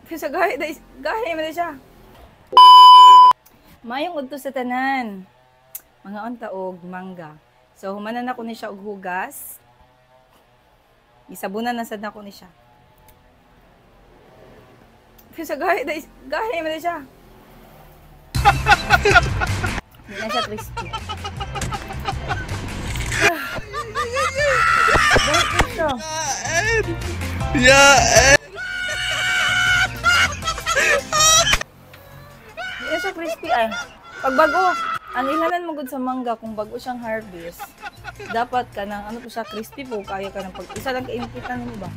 Sa gahi man siya. Mayong udto sa tanan. Mga unta og mangga. So humanan ako ni siya og hugas. Isabunan na sad nako ni siya. Sa gahi man siya. Hindi na siya crispy. Bakit ito? Hindi na siya crispy ay. Pag bago, ang ilanan mo gud sa mangga kung bago siyang harvest, dapat ka ng ano po siya crispy po, kaya ka ng pag isa lang kainitan mo ba?